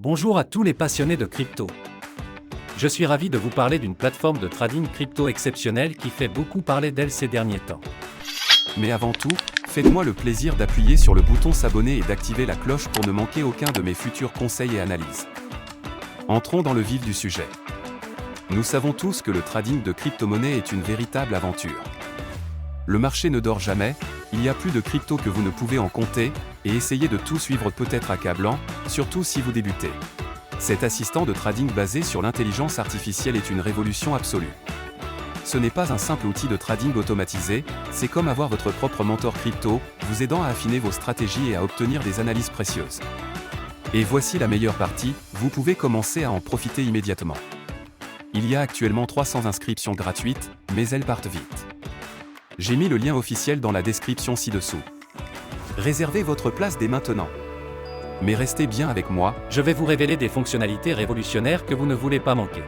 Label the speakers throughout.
Speaker 1: Bonjour à tous les passionnés de crypto. Je suis ravi de vous parler d'une plateforme de trading crypto exceptionnelle qui fait beaucoup parler d'elle ces derniers temps.
Speaker 2: Mais avant tout, faites-moi le plaisir d'appuyer sur le bouton s'abonner et d'activer la cloche pour ne manquer aucun de mes futurs conseils et analyses. Entrons dans le vif du sujet. Nous savons tous que le trading de crypto-monnaies est une véritable aventure. Le marché ne dort jamais, il y a plus de crypto que vous ne pouvez en compter, et essayer de tout suivre peut être accablant, surtout si vous débutez. Cet assistant de trading basé sur l'intelligence artificielle est une révolution absolue. Ce n'est pas un simple outil de trading automatisé, c'est comme avoir votre propre mentor crypto, vous aidant à affiner vos stratégies et à obtenir des analyses précieuses. Et voici la meilleure partie, vous pouvez commencer à en profiter immédiatement. Il y a actuellement 300 inscriptions gratuites, mais elles partent vite. J'ai mis le lien officiel dans la description ci-dessous. Réservez votre place dès maintenant. Mais restez bien avec moi,
Speaker 1: Je vais vous révéler des fonctionnalités révolutionnaires que vous ne voulez pas manquer.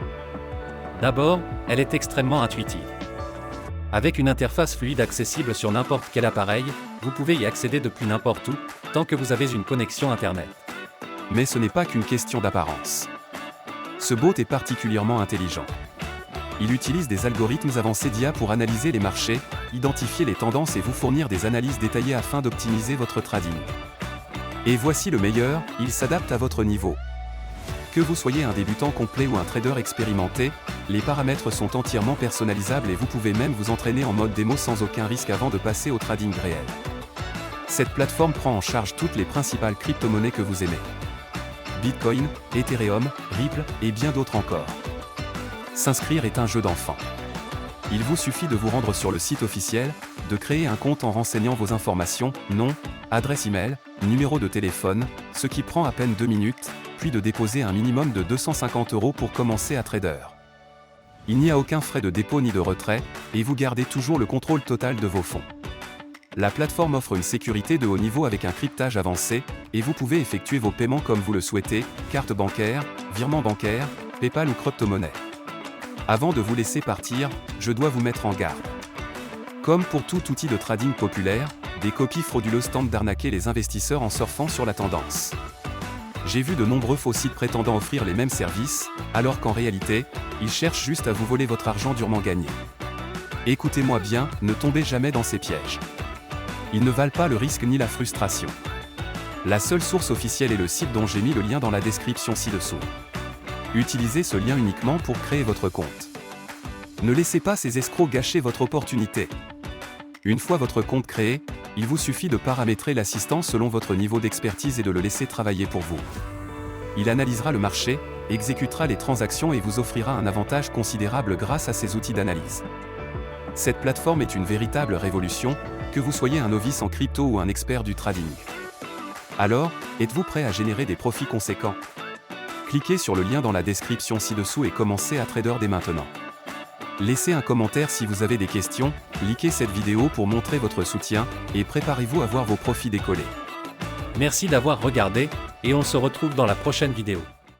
Speaker 1: D'abord, elle est extrêmement intuitive. Avec une interface fluide accessible sur n'importe quel appareil, vous pouvez y accéder depuis n'importe où, tant que vous avez une connexion Internet.
Speaker 2: mais ce n'est pas qu'une question d'apparence. Ce bot est particulièrement intelligent. Il utilise des algorithmes avancés d'IA pour analyser les marchés, identifier les tendances et vous fournir des analyses détaillées afin d'optimiser votre trading. Et voici le meilleur, il s'adapte à votre niveau. Que vous soyez un débutant complet ou un trader expérimenté, les paramètres sont entièrement personnalisables et vous pouvez même vous entraîner en mode démo sans aucun risque avant de passer au trading réel. Cette plateforme prend en charge toutes les principales crypto-monnaies que vous aimez. Bitcoin, Ethereum, Ripple et bien d'autres encore. S'inscrire est un jeu d'enfant. Il vous suffit de vous rendre sur le site officiel, de créer un compte en renseignant vos informations, nom, adresse email, numéro de téléphone, ce qui prend à peine 2 minutes, puis de déposer un minimum de 250 € pour commencer à trader. Il n'y a aucun frais de dépôt ni de retrait, et vous gardez toujours le contrôle total de vos fonds. La plateforme offre une sécurité de haut niveau avec un cryptage avancé, et vous pouvez effectuer vos paiements comme vous le souhaitez, carte bancaire, virement bancaire, PayPal ou crypto-monnaie. Avant de vous laisser partir, je dois vous mettre en garde. Comme pour tout outil de trading populaire, des copies frauduleuses tentent d'arnaquer les investisseurs en surfant sur la tendance. J'ai vu de nombreux faux sites prétendant offrir les mêmes services, alors qu'en réalité, ils cherchent juste à vous voler votre argent durement gagné. Écoutez-moi bien, ne tombez jamais dans ces pièges. Ils ne valent pas le risque ni la frustration. La seule source officielle est le site dont j'ai mis le lien dans la description ci-dessous. Utilisez ce lien uniquement pour créer votre compte. Ne laissez pas ces escrocs gâcher votre opportunité. Une fois votre compte créé, il vous suffit de paramétrer l'assistant selon votre niveau d'expertise et de le laisser travailler pour vous. Il analysera le marché, exécutera les transactions et vous offrira un avantage considérable grâce à ces outils d'analyse. Cette plateforme est une véritable révolution, que vous soyez un novice en crypto ou un expert du trading. Alors, êtes-vous prêt à générer des profits conséquents ? Cliquez sur le lien dans la description ci-dessous et commencez à trader dès maintenant. Laissez un commentaire si vous avez des questions, likez cette vidéo pour montrer votre soutien, et préparez-vous à voir vos profits décoller.
Speaker 1: Merci d'avoir regardé, et on se retrouve dans la prochaine vidéo.